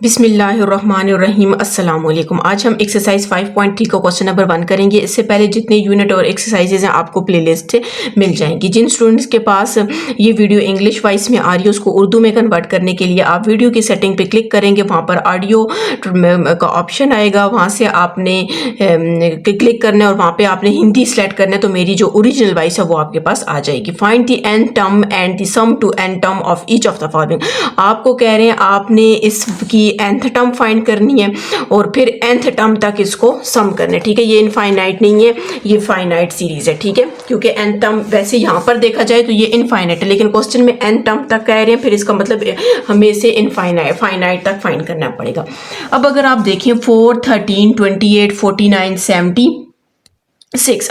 बिस्मिल्लाहिर्रहमानिर्रहीम अस्सलाम वालेकुम। आज हम एक्सरसाइज 5.3 का क्वेश्चन नंबर 1 करेंगे। इससे पहले जितने यूनिट और एक्सरसाइजेज हैं आपको प्लेलिस्ट से मिल जाएंगी। जिन स्टूडेंट्स के पास ये वीडियो इंग्लिश वाइज में आ रही है उसको उर्दू में कन्वर्ट करने के लिए आप वीडियो की सेटिंग पे क्लिक करेंगे, वहाँ पर ऑडियो का ऑप्शन आएगा, वहाँ से आपने क्लिक करना है और वहाँ पे आपने हिंदी सेलेक्ट करना है, तो मेरी जो ओरिजिनल वॉइस है वो आपके पास आ जाएगी। Find the n term and the sum to n term of each of the following. आपको कह रहे हैं आपने इसकी nth टर्म फाइंड करनी है और फिर nth टर्म तक इसको सम करना है। ठीक है, ये इनफाइनाइट नहीं है, ये फाइनाइट सीरीज है। ठीक है, क्योंकि nth टर्म वैसे यहाँ पर देखा जाए तो ये इनफाइनाइट है, लेकिन क्वेश्चन में n टर्म तक कह रहे हैं, फिर इसका मतलब हमें इसे फाइनाइट तक फाइंड करना पड़ेगा। अब अगर आप देखें 4, 13, 28, 49, 76,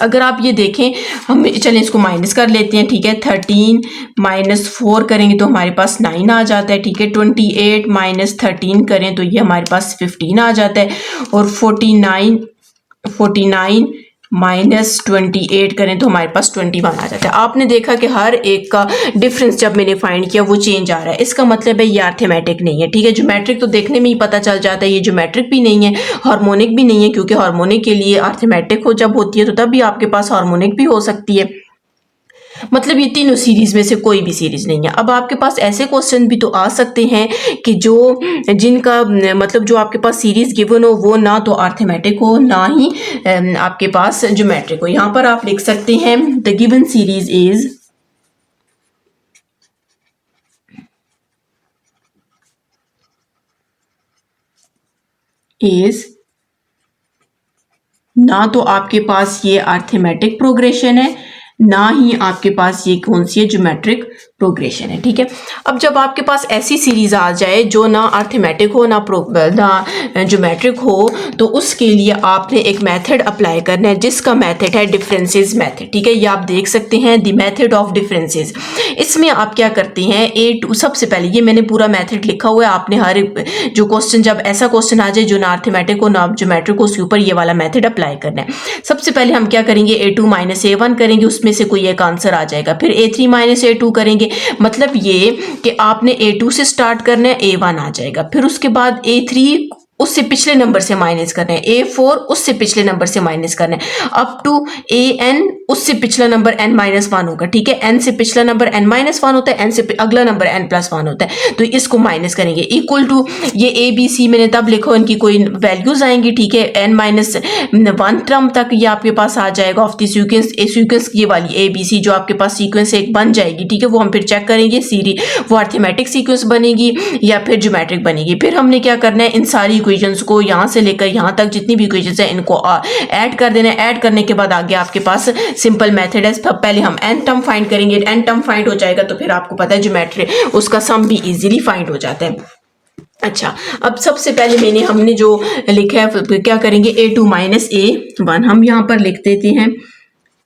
अगर आप ये देखें, हम चलें इसको माइनस कर लेते हैं। ठीक है, 13 माइनस 4 करेंगे तो हमारे पास 9 आ जाता है। ठीक है, 28 माइनस 13 करें तो ये हमारे पास 15 आ जाता है, और 49 माइनस 28 करें तो हमारे पास 21 आ जाता है। आपने देखा कि हर एक का डिफरेंस जब मैंने फाइंड किया वो चेंज आ रहा है, इसका मतलब है ये अर्थमेटिक नहीं है। ठीक है, ज्योमेट्रिक तो देखने में ही पता चल जाता है, ये ज्योमेट्रिक भी नहीं है, हार्मोनिक भी नहीं है, क्योंकि हार्मोनिक के लिए अर्थमेटिक हो जब होती है तो तब भी आपके पास हार्मोनिक भी हो सकती है। मतलब ये तीनों सीरीज में से कोई भी सीरीज नहीं है। अब आपके पास ऐसे क्वेश्चन भी तो आ सकते हैं कि जिनका मतलब जो आपके पास सीरीज गिवन हो वो ना तो अर्थमेटिक हो ना ही आपके पास ज्योमेट्रिक हो। यहाँ पर आप लिख सकते हैं द गिवन सीरीज इज ना तो आपके पास ये अर्थमेटिक प्रोग्रेशन है, ना ही आपके पास ये कौन सी है, ज्योमेट्रिक प्रोग्रेशन है। ठीक है, अब जब आपके पास ऐसी सीरीज आ जाए जो ना अर्थमेटिक हो ना ज्योमेट्रिक हो, तो उसके लिए आपने एक मेथड अप्लाई करना है जिसका मेथड है डिफरेंसेस मेथड। ठीक है, ये आप देख सकते हैं द मेथड ऑफ डिफरेंसेस। इसमें आप क्या करते हैं, A2 सबसे पहले ये मैंने पूरा मेथड लिखा हुआ है, आपने हर जो क्वेश्चन जब ऐसा क्वेश्चन आ जाए जो ना अर्थमेटिक हो ना ज्योमेट्रिक हो उसके ऊपर ये वाला मेथड अप्लाई करना है। सबसे पहले हम क्या करेंगे, A2 माइनस A1 करेंगे, उसमें से कोई एक आंसर आ जाएगा। फिर A3 माइनस A2 करेंगे, मतलब ये कि आपने A2 से स्टार्ट करना है, A1 आ जाएगा। फिर उसके बाद A3 उससे पिछले नंबर से माइनस करना है, A4 उससे पिछले नंबर से माइनस करना है, अप टू AN उससे पिछला नंबर n-1 होगा। ठीक है, n से पिछला नंबर n-1 होता है, n से अगला नंबर n+1 होता है, तो इसको माइनस करेंगे। इक्वल टू ये ABC मैंने तब लिखा, इनकी कोई वैल्यूज आएंगी। ठीक है, n-1 टर्म तक ये आपके पास आ जाएगा ऑफ द सीक्वेंस ये वाली ABC जो आपके पास सीक्वेंस एक बन जाएगी। ठीक है, वो हम फिर चेक करेंगे वो अर्थमेटिक सीक्वेंस बनेगी या फिर ज्योमेट्रिक बनेगी। फिर हमने क्या करना है, इन सारी इक्वेशंस को यहाँ से लेकर यहाँ तक जितनी भी इक्वेशंस हैं इनको ऐड कर देना है। ऐड करने के बाद आगे आपके पास सिंपल मेथड है, पहले हम n टर्म फाइंड करेंगे, n टर्म फाइंड हो जाएगा तो फिर आपको पता है ज्योमेट्रिक उसका सम भी इजीली फाइंड हो जाता है। अच्छा, अब सबसे पहले हमने जो लिखा है क्या करेंगे, A2 माइनस A1 हम यहाँ पर लिख देते हैं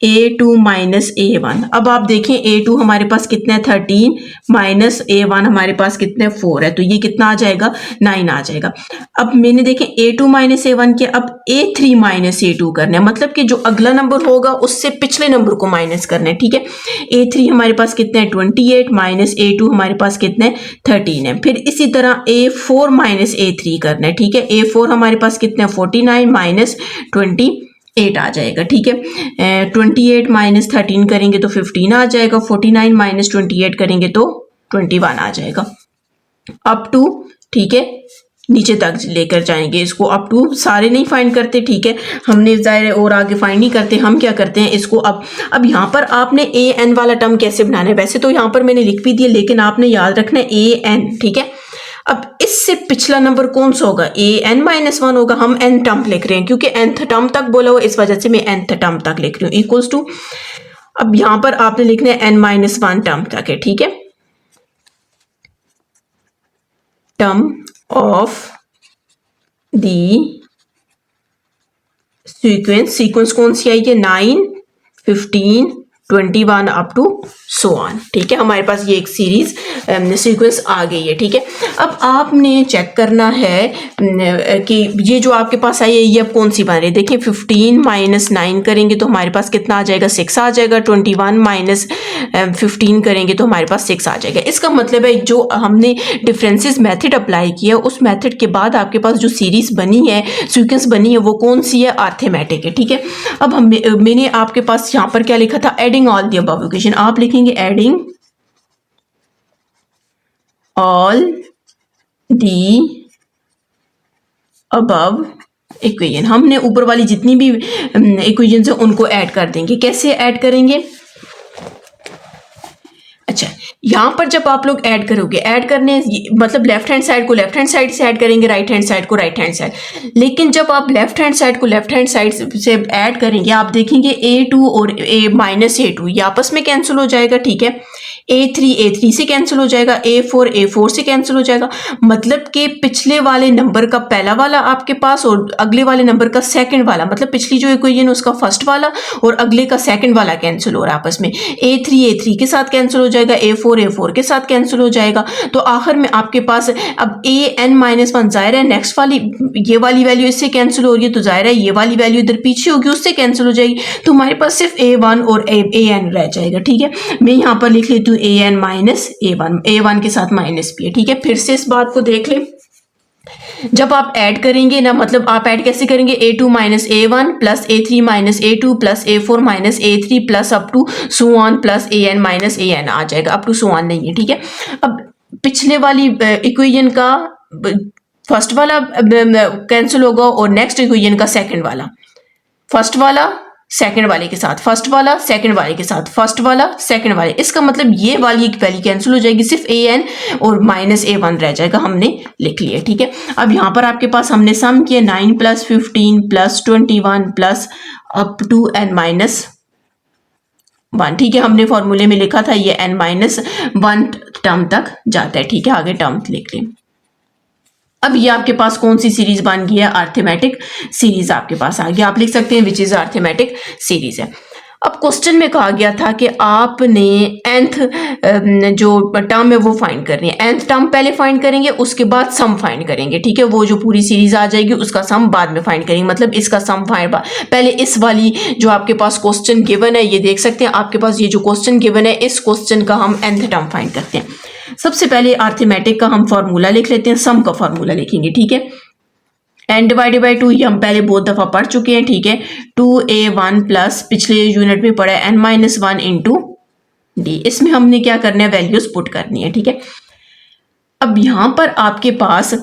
A2 माइनस A1। अब आप देखें A2 हमारे पास कितना है 13 माइनस A1 हमारे पास कितना है 4 है, तो ये कितना आ जाएगा 9 आ जाएगा। अब मैंने देखें A2 माइनस A1 के अब A3 माइनस A2 करना है, मतलब कि जो अगला नंबर होगा उससे पिछले नंबर को माइनस करना है। ठीक है, A3 हमारे पास कितना है 28 माइनस A2 हमारे पास कितना है 13 है। फिर इसी तरह A4 माइनस A3 करना है। ठीक है, A4 हमारे पास कितना है 49 माइनस 28 आ जाएगा। ठीक है, 28 माइनस 13 करेंगे तो 15 आ जाएगा, 49 माइनस 28 करेंगे तो 21 आ जाएगा, अप टू। ठीक है, नीचे तक लेकर जाएंगे इसको, अप टू सारे नहीं फाइंड करते। ठीक है, हमने जाहिर और आगे फाइंड नहीं करते, हम क्या करते हैं इसको अब यहाँ पर आपने AN वाला टर्म कैसे बनाना है, वैसे तो यहाँ पर मैंने लिख भी दिया, लेकिन आपने याद रखना है AN। ठीक है, अब इससे पिछला नंबर कौन सा होगा, AN-1 होगा। हम n टर्म लिख रहे हैं क्योंकि nth टर्म तक बोला हुआ, इस वजह से मैं nth टर्म तक लिख रही हूँ, इक्वल्स टू। अब यहां पर आपने लिखना है n-1 टर्म तक है। ठीक है, टर्म ऑफ दी सीक्वेंस कौन सी आई है, 9, 15, 21 अप टू सो ऑन। ठीक है, हमारे पास ये एक सीरीज सीक्वेंस आ गई है। ठीक है, अब आपने चेक करना है कि ये जो आपके पास आई है ये अब कौन सी बन रही है। देखिए 15 माइनस 9 करेंगे तो हमारे पास कितना आ जाएगा, 6 आ जाएगा। 21 माइनस 15 करेंगे तो हमारे पास 6 आ जाएगा। इसका मतलब है जो हमने डिफरेंसेस मेथड अप्लाई किया उस मेथड के बाद आपके पास जो सीरीज बनी है, सीक्वेंस बनी है, वो कौन सी है, अर्थमेटिक है। ठीक है, अब मैंने आपके पास यहाँ पर क्या लिखा था, adding all the above equation. आप लिखेंगे adding all the above equation. हमने ऊपर वाली जितनी भी इक्वेशन है उनको ऐड कर देंगे। कैसे ऐड करेंगे, अच्छा यहाँ पर जब आप लोग ऐड करोगे, ऐड करने मतलब लेफ्ट हैंड साइड को लेफ्ट हैंड साइड से ऐड करेंगे, राइट हैंड साइड को राइट हैंड साइड। लेकिन जब आप लेफ्ट हैंड साइड को लेफ्ट हैंड साइड से ऐड करेंगे आप देखेंगे A2 और A-A2 ये आपस में कैंसिल हो जाएगा। ठीक है, A3 से कैंसिल हो जाएगा, A4 से कैंसिल हो जाएगा। मतलब कि पिछले वाले नंबर का पहला वाला आपके पास और अगले वाले नंबर का सेकंड वाला, मतलब पिछली जो इक्वेशन उसका फर्स्ट वाला और अगले का सेकंड वाला कैंसिल हो रहा है आपस में। A3 के साथ कैंसिल हो जाएगा, A4 के साथ कैंसिल हो जाएगा। तो आखिर में आपके पास अब An-1 जाहिर है नेक्स्ट वाली ये वाली वैल्यू इससे कैंसिल हो रही है तो जाहिर है ये वाली वैल्यू इधर पीछे होगी उससे कैंसिल हो जाएगी। तो हमारे पास सिर्फ A1 और An रह जाएगा। ठीक है, मैं यहाँ पर लिख लेती हूँ An माइनस A1, A1 के साथ माइनस भी है। ठीक है, फिर से इस बात को देख ले, जब आप ऐड करेंगे ना, मतलब आप ऐड कैसे करेंगे, A2 minus A1 plus A3 minus A2 plus A4 minus A3 plus up to so on plus An minus An आ जाएगा, अप टू सो ऑन नहीं है। ठीक है, अब पिछले वाली इक्वेशन का फर्स्ट वाला कैंसिल होगा और नेक्स्ट इक्वेशन का सेकंड वाला, फर्स्ट वाला सेकंड वाले के साथ, फर्स्ट वाला सेकंड वाले के साथ, फर्स्ट वाला सेकंड वाले। इसका मतलब ये वाली वैल्यू कैंसिल हो जाएगी, सिर्फ An और माइनस A1 रह जाएगा, हमने लिख लिया। ठीक है, अब यहाँ पर आपके पास हमने सम किया 9 plus 15 plus 21 plus up to n-1। ठीक है, हमने फॉर्मूले में लिखा था ये n-1 टर्म तक जाता है। ठीक है, आगे टर्म लिख लें। अब ये आपके पास कौन सी सीरीज बन गई है, अर्थमेटिक सीरीज आपके पास आ गया। आप लिख सकते हैं विच इज अर्थमेटिक सीरीज है। अब क्वेश्चन में कहा गया था कि आपने nth जो टर्म है वो फाइंड करनी है। nth टर्म पहले फाइंड करेंगे उसके बाद सम फाइंड करेंगे। ठीक है, वो जो पूरी सीरीज आ जाएगी उसका सम बाद में फाइंड करेंगे, मतलब इसका सम फाइंड पहले इस वाली जो आपके पास क्वेश्चन गिवन है, ये देख सकते हैं आपके पास ये जो क्वेश्चन गिवन है इस क्वेश्चन का हम nth टर्म फाइंड करते हैं। सबसे पहले अर्थमेटिक का हम फॉर्मूला लिख लेते हैं, सम का फॉर्मूला लिखेंगे। ठीक है, n डिवाइडेड बाई 2 ये हम पहले बहुत दफा पढ़ चुके हैं। ठीक है, 2A1 प्लस पिछले यूनिट में पढ़ा है n-1 इंटू डी। इसमें हमने क्या करना है, वैल्यूज पुट करनी है। ठीक है, अब यहां पर आपके पास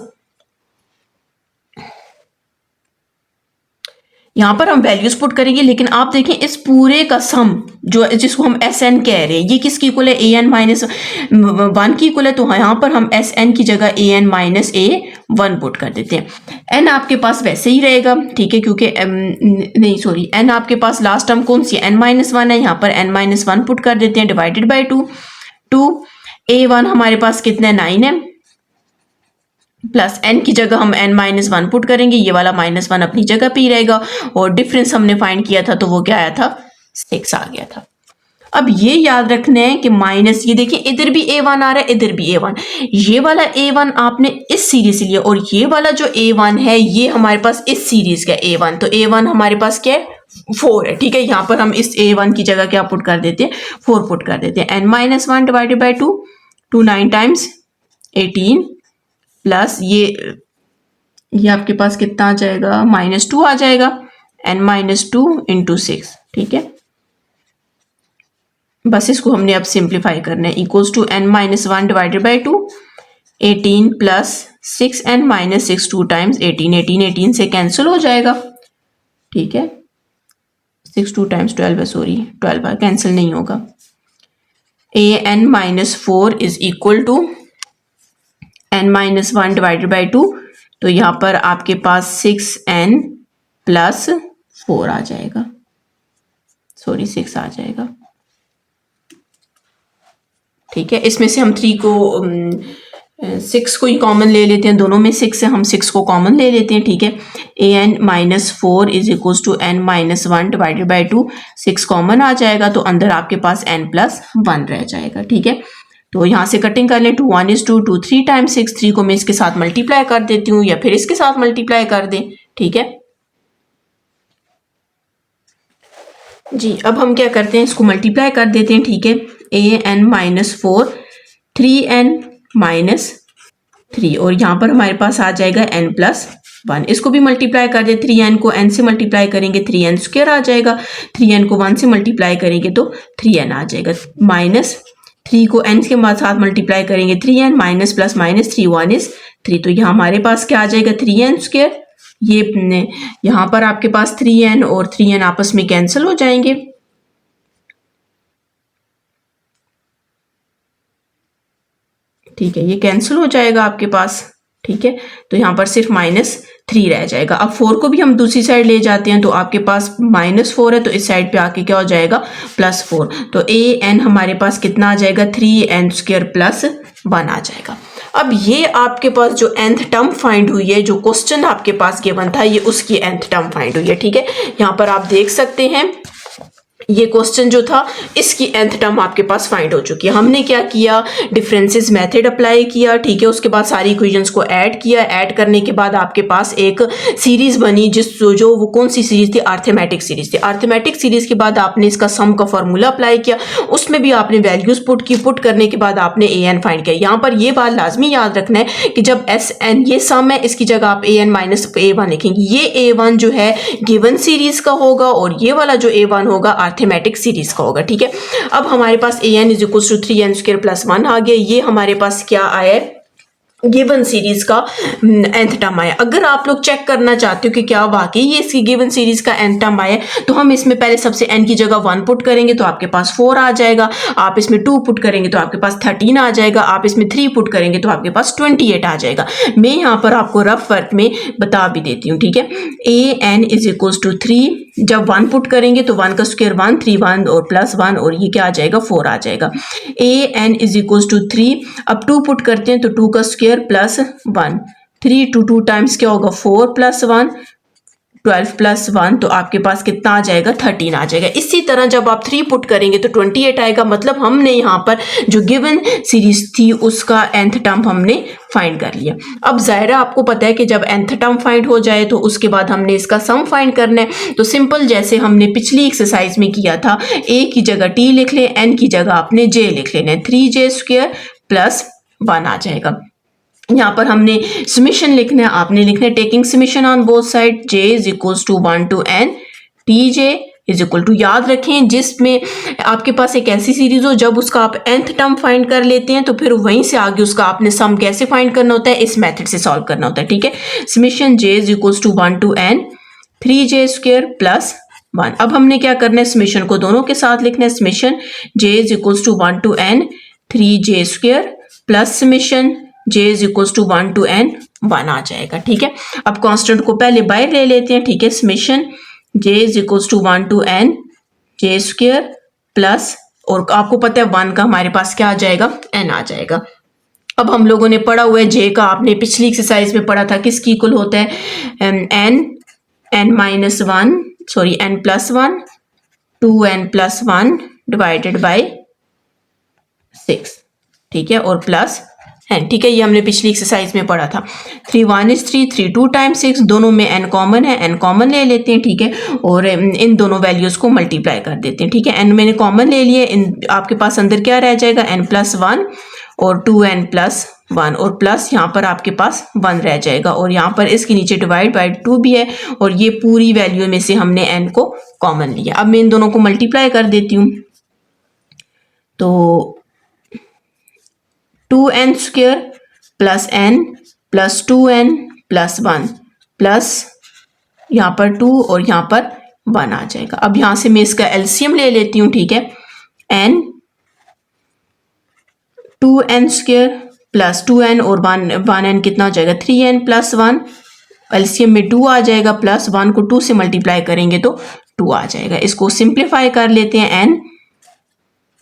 यहाँ पर हम वैल्यूज पुट करेंगे, लेकिन आप देखें इस पूरे का सम जो जिसको हम Sn कह रहे हैं ये किसकी इक्वल है, An माइनस 1 की इक्वल है। तो यहाँ पर हम Sn की जगह An माइनस A1 पुट कर देते हैं। n आपके पास वैसे ही रहेगा। ठीक है, क्योंकि नहीं सॉरी n आपके पास लास्ट टर्म कौन सी है, n-1 है। यहाँ पर n-1 पुट कर देते हैं डिवाइडेड बाई 2 A1 हमारे पास कितना है, 9 है, प्लस n की जगह हम n-1 पुट करेंगे, ये वाला -1 अपनी जगह पे ही रहेगा और डिफरेंस हमने फाइंड किया था तो वो क्या आया था, 6 आ गया था। अब ये याद रखना है कि माइनस, ये देखिए इधर भी A1 आ रहा है इधर भी A1, ये वाला A1 आपने इस सीरीज से लिया और ये वाला जो A1 है ये हमारे पास इस सीरीज का A1, तो A1 हमारे पास क्या है, 4 है। ठीक है, यहाँ पर हम इस A1 की जगह क्या पुट कर देते हैं, 4 पुट कर देते हैं। n-1 divided by 2 9 times 18 plus ये आपके पास कितना आ जाएगा, -2 आ जाएगा, n-2 इंटू 6। ठीक है, बस इसको हमने अब सिंप्लीफाई करना है, equals to n-1 divided by 2 18 plus 6n-6 2 times 18 से कैंसिल हो जाएगा। ठीक है, 6 2 टाइम्स 12 है, सॉरी 12 कैंसिल नहीं होगा। an-4 is equal to n-1 divided by 2, तो यहाँ पर आपके पास 6n प्लस 4 आ जाएगा, सॉरी 6 आ जाएगा। ठीक है, इसमें से हम 3 को 6 को ही कॉमन ले लेते हैं, दोनों में 6 है, हम 6 को कॉमन ले लेते हैं, ठीक है। an-4 is equals to n-1 divided by 2, 6 common आ जाएगा तो अंदर आपके पास n+1 रह जाएगा, ठीक है। तो यहाँ से कटिंग कर लें, 2 1 is 2, 2 3 टाइम्स 6, 3 को मैं इसके साथ मल्टीप्लाई कर देती हूँ या फिर इसके साथ मल्टीप्लाई कर दें, ठीक है जी। अब हम क्या करते हैं, इसको मल्टीप्लाई कर देते हैं, ठीक है। an-4 3n-3 और यहाँ पर हमारे पास आ जाएगा n+1, इसको भी मल्टीप्लाई कर दे, 3n को n से मल्टीप्लाई करेंगे 3n स्क्वायर आ जाएगा, 3n को 1 से मल्टीप्लाई करेंगे तो 3n आ जाएगा, -3 को n के साथ मल्टीप्लाई करेंगे 3n, minus plus minus 3 1 is 3, तो यहाँ हमारे पास क्या आ जाएगा 3n स्क्वायर, ये यहाँ पर आपके पास 3n और 3n आपस में कैंसिल हो जाएंगे, ठीक है, ये कैंसिल हो जाएगा आपके पास, ठीक है। तो यहाँ पर सिर्फ -3 रह जाएगा। अब 4 को भी हम दूसरी साइड ले जाते हैं तो आपके पास -4 है तो इस साइड पे आके क्या हो जाएगा +4, तो an हमारे पास कितना आ जाएगा 3n स्क्वायर +1 आ जाएगा। अब ये आपके पास जो nth टर्म फाइंड हुई है, जो क्वेश्चन आपके पास गिवन था, ये उसकी nth टर्म फाइंड हुई है, ठीक है। यहाँ पर आप देख सकते हैं ये क्वेश्चन जो था इसकी nth टर्म आपके पास फाइंड हो चुकी है। हमने क्या किया, डिफरेंसेस मेथड अप्लाई किया, ठीक है, उसके बाद सारी इक्वेशंस को ऐड किया, ऐड करने के बाद आपके पास एक सीरीज बनी, जो वो कौन सी सीरीज थी, अर्थमेटिक सीरीज थी। अर्थमेटिक सीरीज के बाद आपने इसका सम का फॉर्मूला अप्लाई किया, उसमें भी आपने वैल्यूज पुट की, पुट करने के बाद आपने an फाइंड किया। यहाँ पर ये बात लाजमी याद रखना है कि जब Sn ये सम है, इसकी जगह आप an-a1 लिखेंगे, ये a1 जो है गिवन सीरीज का होगा और ये वाला जो a1 होगा अर्थमेटिक सीरीज का होगा, ठीक है। अब हमारे पास an is equal to 3n square +1 आ गया, ये हमारे पास क्या आया है, गिवन सीरीज का nth टर्म आया। अगर आप लोग चेक करना चाहते हो कि क्या वाकई ये इसकी गिवन सीरीज का nth टर्म आया, तो हम इसमें पहले सबसे n की जगह 1 पुट करेंगे तो आपके पास 4 आ जाएगा, आप इसमें 2 पुट करेंगे तो आपके पास 13 आ जाएगा, आप इसमें 3 पुट करेंगे तो आपके पास 28 आ जाएगा। मैं यहाँ पर आपको रफ वर्क में बता भी देती हूँ, ठीक है। an इज इक्वल टू 3, जब 1 पुट करेंगे तो 1 का स्क्वायर 1, 3 1 और +1 और ये क्या आ जाएगा 4 आ जाएगा। an इज इक्वल टू 3, अब 2 पुट करते हैं तो 2 का स्क्वायर +1, 3 2 टाइम्स क्या होगा 4 +1, 12 +1, तो आपके पास कितना आ जाएगा 13 आ जाएगा। इसी तरह जब आप 3 पुट करेंगे तो 28 आएगा, मतलब हमने यहाँ पर जो गिवन सीरीज थी उसका nth टर्म हमने फाइंड कर लिया। अब जाहिर है आपको पता है कि जब nth टर्म फाइंड हो जाए तो उसके बाद हमने इसका सम फाइंड करना है, तो सिंपल जैसे हमने पिछली एक्सरसाइज में किया था, a की जगह t लिख लें, n की जगह आपने j लिख लेना है, 3j² +1 आ जाएगा। यहाँ पर हमने समेशन लिखना है, आपने लिखना है taking summation on both side, j is equals to 1 to n, tj is equal to, याद रखें जिसमें आपके पास एक ऐसी सीरीज हो जब उसका आप nth टर्म फाइंड कर लेते हैं तो फिर वहीं से आगे उसका आपने सम कैसे फाइंड करना होता है, इस मेथड से सॉल्व करना होता है, ठीक है। Summation j is equals to 1 to n 3j² +1। अब हमने क्या करना है, समेशन को दोनों के साथ लिखना है, summation j is equals to 1 to n 3j² plus summation j is equals to 1 to n 1 आ जाएगा, ठीक है। अब कांस्टेंट को पहले बाहर ले लेते हैं, ठीक है। Summation j is equals to 1 to n j² plus, और आपको पता है 1 का हमारे पास क्या आ जाएगा n आ जाएगा। अब हम लोगों ने पढ़ा हुआ है j का, आपने पिछली एक्सरसाइज में पढ़ा था किसकी इक्वल होता है, n-1 sorry n+1 2n+1 divided by 6, ठीक है, और प्लस n, ठीक है, ये हमने पिछली एक्सरसाइज में पढ़ा था। 3 1 is 3, 3 2 टाइम्स 6, दोनों में n कॉमन है, n कॉमन ले लेते हैं, ठीक है, और इन दोनों वैल्यूज को मल्टीप्लाई कर देते हैं, ठीक है। n मैंने कॉमन ले लिए, आपके पास अंदर क्या रह जाएगा n+1 और 2n+1 और प्लस यहाँ पर आपके पास 1 रह जाएगा, और यहाँ पर इसके नीचे डिवाइड बाई 2 भी है, और ये पूरी वैल्यू में से हमने n को कॉमन लिया। अब मैं इन दोनों को मल्टीप्लाई कर देती हूँ, तो 2n square plus n plus 2n plus 1 plus यहाँ पर 2 और यहाँ पर 1 आ जाएगा। अब यहाँ से मैं इसका एलसीएम ले लेती हूँ, ठीक है। n 2n square plus 2n और 1n कितना हो जाएगा 3n प्लस 1, एलसीएम में 2 आ जाएगा, प्लस 1 को 2 से मल्टीप्लाई करेंगे तो 2 आ जाएगा। इसको सिंप्लीफाई कर लेते हैं, n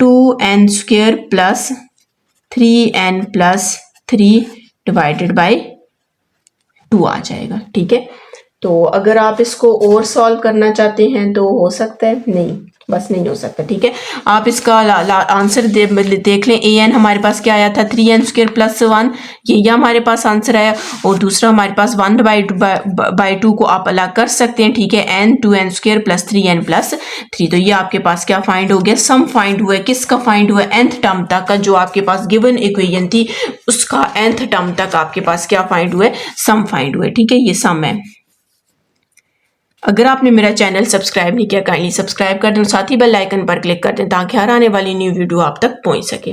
2n square plus 3n plus 3 divided by 2 आ जाएगा। ठीक है, तो अगर आप इसको और सॉल्व करना चाहते हैं तो हो सकता है, नहीं बस नहीं हो सकता। ठीक है, आप इसका आंसर देख लें। ए एन हमारे पास क्या आया था 3n² + 1, ये हमारे पास आंसर आया। और दूसरा हमारे पास 1/2 को आप अलग कर सकते हैं। ठीक है, n 2n² + 3n + 3, तो ये आपके पास क्या फाइंड हो गया, सम फाइंड हुआ है। किसका फाइंड हुआ है, nth टर्म तक का, जो आपके पास गिवन इक्वेशन थी उसका nth टर्म तक आपके पास क्या फाइंड हुआ है, सम फाइंड हुआ है। ठीक है, ये सम है। अगर आपने मेरा चैनल सब्सक्राइब नहीं किया, काइंडली सब्सक्राइब कर दें, साथ ही बेल आइकन पर क्लिक कर दें ताकि हर आने वाली न्यू वीडियो आप तक पहुंच सके।